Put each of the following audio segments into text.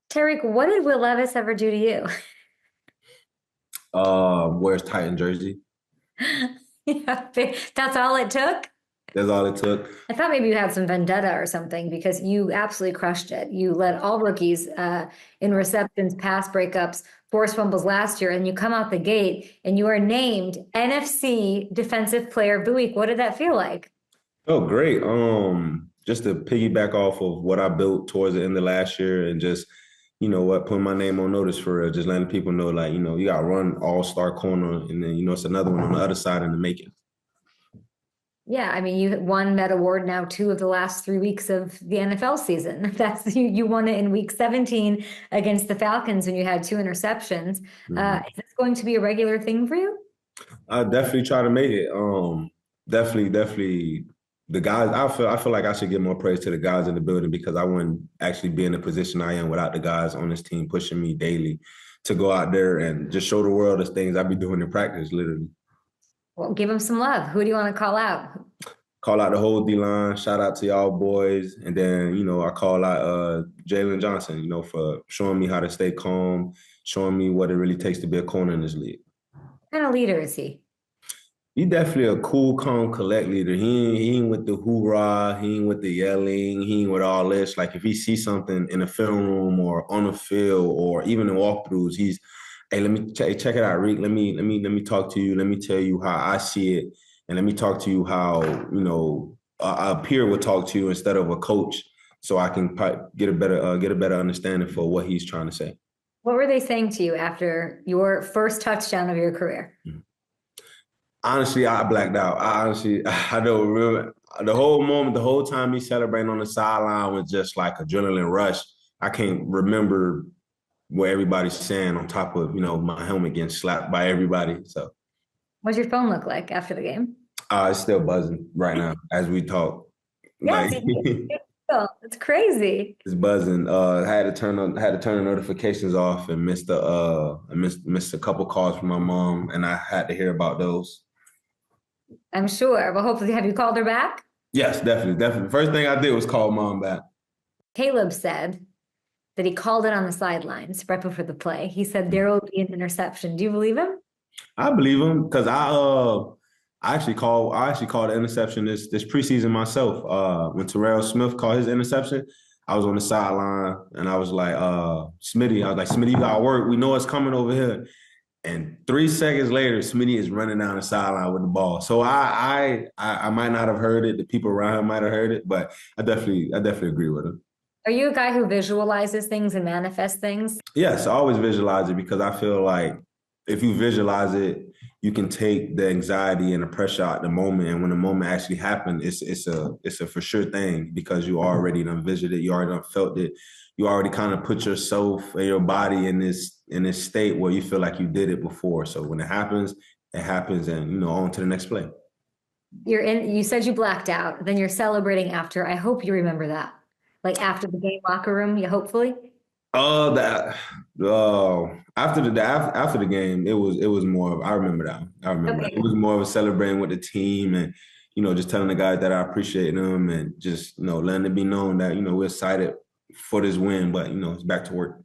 Tyrique, what did Will Levis ever do to you? Wears Titan jersey. Yeah, that's all it took. That's all it took. I thought maybe you had some vendetta or something because you absolutely crushed it. You led all rookies in receptions, pass breakups, forced fumbles last year, and you come out the gate and you are named NFC Defensive Player of the Week. What did that feel like? Oh, great. Just to piggyback off of what I built towards the end of last year and just, putting my name on notice for real, just letting people know, like, you got to run all-star corner and then, it's another one on the other side in the making. Yeah, I mean, you won that award now 2 of the last 3 weeks of the NFL season. That's you won it in week 17 against the Falcons when you had two interceptions. Mhm. Is this going to be a regular thing for you? I definitely try to make it. Definitely the guys, I feel like I should give more praise to the guys in the building because I wouldn't actually be in the position I am without the guys on this team pushing me daily to go out there and just show the world the things I be doing in practice, literally. Well, give them some love. Who do you want to call out? Call out the whole D line. Shout out to y'all boys. And then, I call out Jaylon Johnson, for showing me how to stay calm, showing me what it really takes to be a corner in this league. What kind of leader is he? He definitely a cool, calm, collect leader. He ain't with the hoorah, he ain't with the yelling, he ain't with all this. Like if he sees something in the film room or on the field or even in walkthroughs, he's, hey, let me check it out, Rick. Let me talk to you. Let me tell you how I see it, and let me talk to you how a peer would talk to you instead of a coach, so I can get a better understanding for what he's trying to say. What were they saying to you after your first touchdown of your career? Honestly, I blacked out. I don't remember the whole moment, the whole time he celebrating on the sideline was just like adrenaline rush. I can't remember what everybody's saying on top of, my helmet getting slapped by everybody. So What does your phone look like after the game? it's still buzzing right now as we talk. Yes, Like it's crazy. it's buzzing. I had to turn the notifications off and missed a couple calls from my mom, and I had to hear about those. I'm sure. Well, hopefully, have you called her back? Yes, definitely, definitely. First thing I did was call mom back. Caleb said that he called it on the sidelines right before the play. He said there will be an interception. Do you believe him? I believe him because I actually called the interception this preseason myself. When Terrell Smith called his interception, I was on the sideline and I was like, Smitty, you gotta work. We know it's coming over here. And 3 seconds later, Smitty is running down the sideline with the ball. So I might not have heard it. The people around him might have heard it, but I definitely agree with him. Are you a guy who visualizes things and manifests things? Yes, I always visualize it because I feel like if you visualize it, you can take the anxiety and the pressure out the moment. And when the moment actually happens, it's a for sure thing because you already done visualized it, you already done felt it, you already kind of put yourself and your body in this state where you feel like you did it before. So when it happens, and on to the next play. You said you blacked out, then you're celebrating after. I hope you remember that. Like after the game locker room, you hopefully. That after the game, it was more of I remember that. I remember that. Okay. It was more of a celebrating with the team and just telling the guys that I appreciate them and just letting it be known that we're excited for this win, but it's back to work.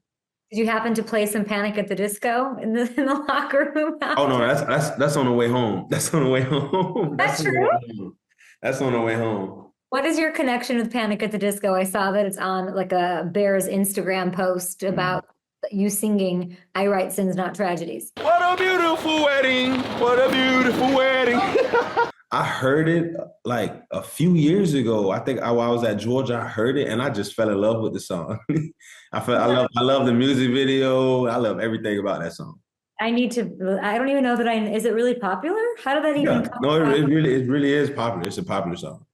Did you happen to play some Panic at the Disco in the locker room Oh no, after? that's on the way home. That's on the way home. That's That's on the true. way home. That's on the way home. What is your connection with Panic at the Disco? I saw that it's on like a Bears Instagram post about you singing "I Write Sins, Not Tragedies." What a beautiful wedding. What a beautiful wedding. I heard it like a few years ago. I think while I was at Georgia, I heard it and I just fell in love with the song. I love the music video. I love everything about that song. I need to. I don't even know that is it really popular? How did that even Yeah, come no, it, about? it really is popular. It's a popular song.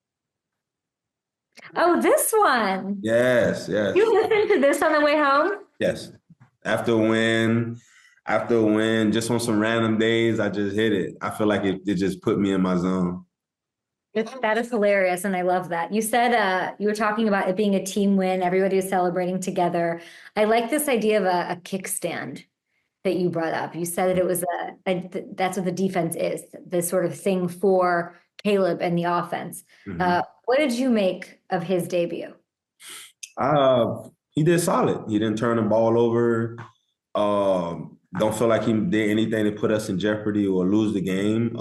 Oh, this one. Yes, yes, You listened to this on the way home? yes. After a win, just on some random days, I just hit it. I feel like it just put me in my zone. That is hilarious, and I love that. You said you were talking about it being a team win, everybody was celebrating together. I like this idea of a kickstand that you brought up. You said that it was that's what the defense is, this sort of thing for Caleb and the offense. Mhm. What did you make of his debut? Uh, he did solid. He didn't turn the ball over. Don't feel like he did anything to put us in jeopardy or lose the game.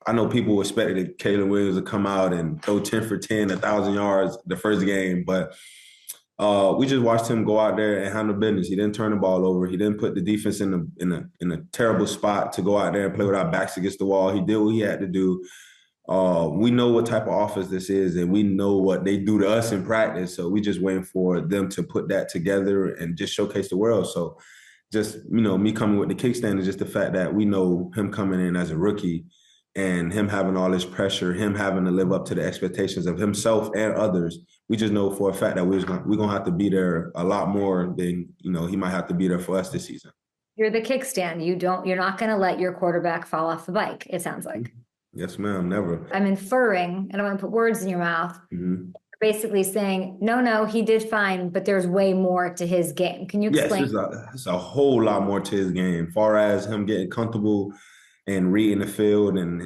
I know people expected Caleb Williams to come out and throw 10 for 10, 1,000 yards the first game, but we just watched him go out there and handle business. He didn't turn the ball over. He didn't put the defense in a terrible spot to go out there and play with our backs against the wall. He did what he had to do. We know what type of offense this is, and we know what they do to us in practice. So we just waiting for them to put that together and just showcase the world. So just, me coming with the kickstand is just the fact that we know him coming in as a rookie and him having all this pressure, him having to live up to the expectations of himself and others. We just know for a fact that we're gonna have to be there a lot more than, he might have to be there for us this season. You're the kickstand. You're not going to let your quarterback fall off the bike, it sounds like. Yes, ma'am, never. I'm inferring, I don't want to put words in your mouth, basically saying, no, he did fine, but there's way more to his game. Can you explain? Yes, it's a whole lot more to his game, far as him getting comfortable and reading the field. And,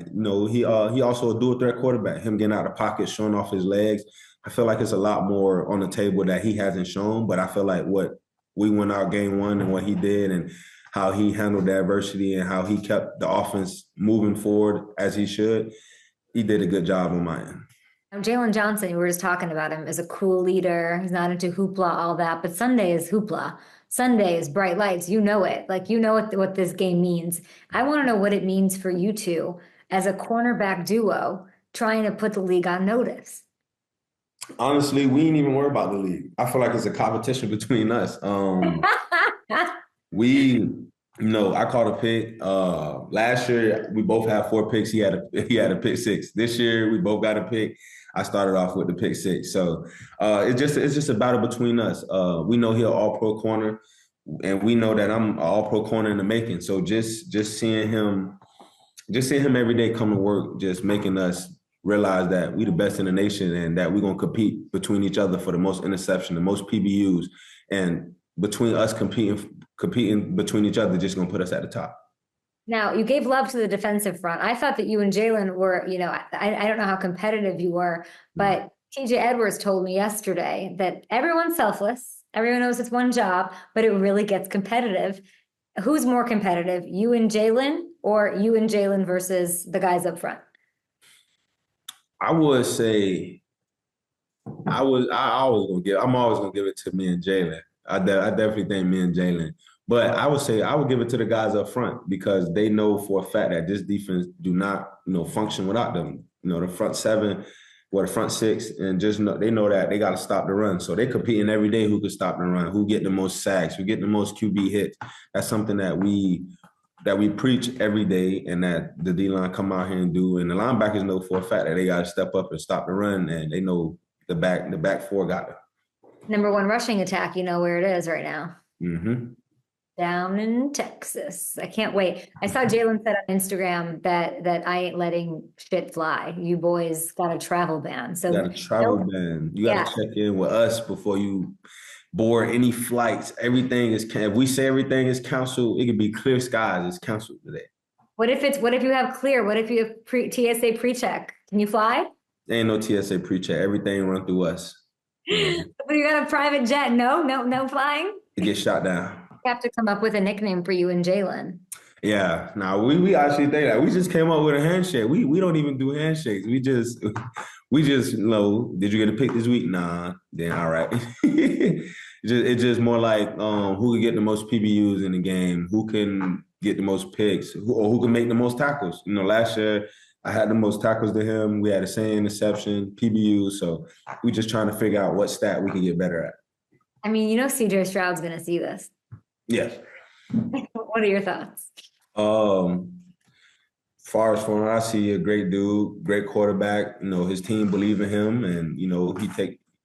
he also a dual threat quarterback, him getting out of the pocket, showing off his legs. I feel like it's a lot more on the table that he hasn't shown, but I feel like what we went out game one and what he did and how he handled the adversity and how he kept the offense moving forward as he should, he did a good job on my end. Jaylon Johnson, we were just talking about him, is a cool leader. He's not into hoopla, all that, but Sunday is hoopla. Sunday is bright lights. You know it. Like, what this game means. I want to know what it means for you two as a cornerback duo trying to put the league on notice. Honestly, we ain't even worry about the league. I feel like it's a competition between us. I caught a pick. Last year we both had 4 picks. He had a pick 6. This year we both got a pick. I started off with the pick 6. So it's just a battle between us. We know he's an all-pro corner, and we know that I'm an all-pro corner in the making. So just seeing him every day come to work, just making us realize that we the best in the nation and that we're gonna compete between each other for the most interception, the most PBUs, and between us competing between each other, just gonna put us at the top. Now, you gave love to the defensive front. I thought that you and Jaylon were, I don't know how competitive you were, but TJ Edwards told me yesterday that everyone's selfless. Everyone knows it's one job, but it really gets competitive. Who's more competitive, you and Jaylon, or you and Jaylon versus the guys up front? I would say I'm always gonna give it to me and Jaylon. I definitely think me and Jaylon. But I would say I would give it to the guys up front because they know for a fact that this defense do not, function without them. The front 7 or the front 6, and they know that they got to stop the run. So they competing every day who can stop the run, who get the most sacks, who get the most QB hits. That's something that we preach every day and that the D-line come out here and do. And the linebackers know for a fact that they got to step up and stop the run, and they know the back 4 got it. Number 1 rushing attack, you know where it is right now. Mm-hmm. Down in Texas. I can't wait. I saw Jaylon said on Instagram that I ain't letting shit fly. You boys got a travel ban. So you got a travel ban. You got to check in with us before you board any flights. Everything is, if we say everything is canceled, it could be clear skies. It's canceled today. What if you have clear? What if you have TSA pre-check? Can you fly? There ain't no TSA pre-check. Everything run through us. But you got a private jet. No flying? It gets shot down. We have to come up with a nickname for you and Jaylon. Yeah. Now we actually think that we just came up with a handshake. We don't even do handshakes. We just did you get a pick this week? Nah. Then all right. It's just more like who can get the most PBUs in the game, who can get the most picks, who can make the most tackles. Last year I had the most tackles to him. We had the same interception, PBUs. So we just trying to figure out what stat we can get better at. I mean, CJ Stroud's going to see this. Yes. What are your thoughts? Far as from what I see, a great dude, great quarterback. His team believe in him, and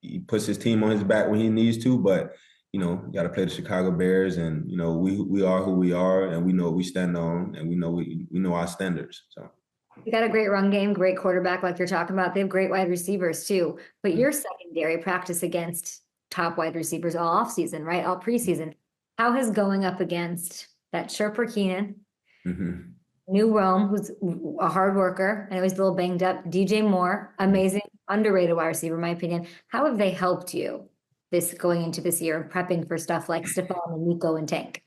he puts his team on his back when he needs to. But you got to play the Chicago Bears, and we are who we are, and we know what we stand on, and we know our standards. So you got a great run game, great quarterback, like you're talking about. They have great wide receivers too. But your secondary practice against top wide receivers all offseason, right? All preseason. How has going up against that Sherper Keenan, New Rome, who's a hard worker, I know he's a little banged up, DJ Moore, amazing, underrated wide receiver, in my opinion. How have they helped you this going into this year, prepping for stuff like Stephon and Nico and Tank?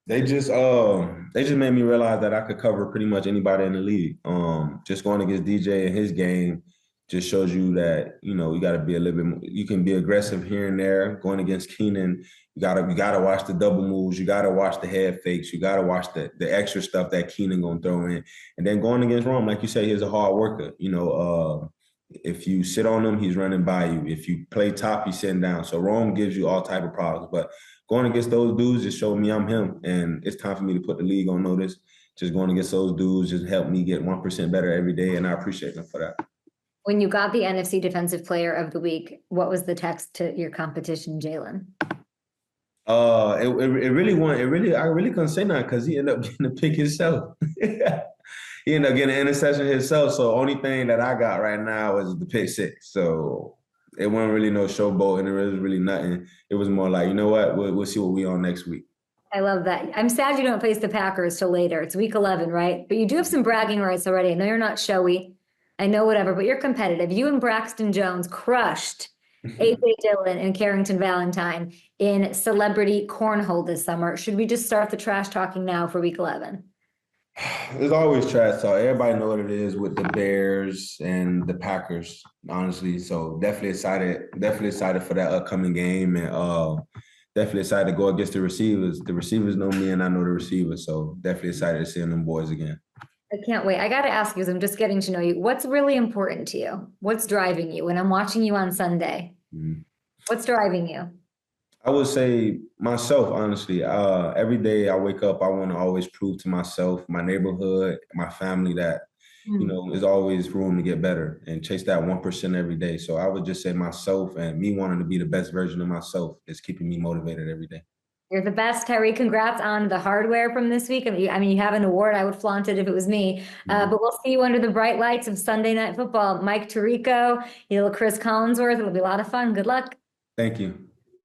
They just made me realize that I could cover pretty much anybody in the league. Just going against DJ and his game just shows you that, you know, you got to be a little bit more, you can be aggressive here and there. Going against Keenan, you gotta watch the double moves, you gotta watch the head fakes, you gotta watch the extra stuff that Keenan gonna throw in. And then going against Rome, like you say, he's a hard worker. You know, if you sit on him, he's running by you. If you play top, he's sitting down. So Rome gives you all type of problems. But going against those dudes just showed me I'm him. And it's time for me to put the league on notice. Just going against those dudes just helped me get 1% better every day. And I appreciate them for that. When you got the NFC Defensive Player of the Week, what was the text to your competition, Jaylon? I really couldn't say nothing because he ended up getting the pick himself. He ended up getting an interception himself. So only thing that I got right now is the pick six. So it wasn't really no showboat, and there was really nothing. It was more like, you know what, we'll see what we on next week. I love that. I'm sad you don't face the Packers till later. It's week 11, right? But you do have some bragging rights already. I know you're not showy. I know whatever, but you're competitive. You and Braxton Jones crushed AJ Dillon and Carrington Valentine in celebrity cornhole this summer. Should we just start the trash talking now for week 11? There's always trash talk. Everybody know what it is with the Bears and the Packers, honestly. So definitely excited for that upcoming game, and definitely excited to go against the receivers. The receivers know me, and I know the receivers. So definitely excited to see them boys again. I can't wait. I got to ask you, because I'm just getting to know you. What's really important to you? What's driving you when I'm watching you on Sunday? Mm-hmm. What's driving you? I would say myself, honestly. Every day I wake up, I want to always prove to myself, my neighborhood, my family that, you know, there's always room to get better and chase that 1% every day. So I would just say myself, and me wanting to be the best version of myself is keeping me motivated every day. You're the best, Tyrique. Congrats on the hardware from this week. I mean, you have an award. I would flaunt it if it was me. But we'll see you under the bright lights of Sunday Night Football. Mike Tirico, Chris Collinsworth. It'll be a lot of fun. Good luck. Thank you.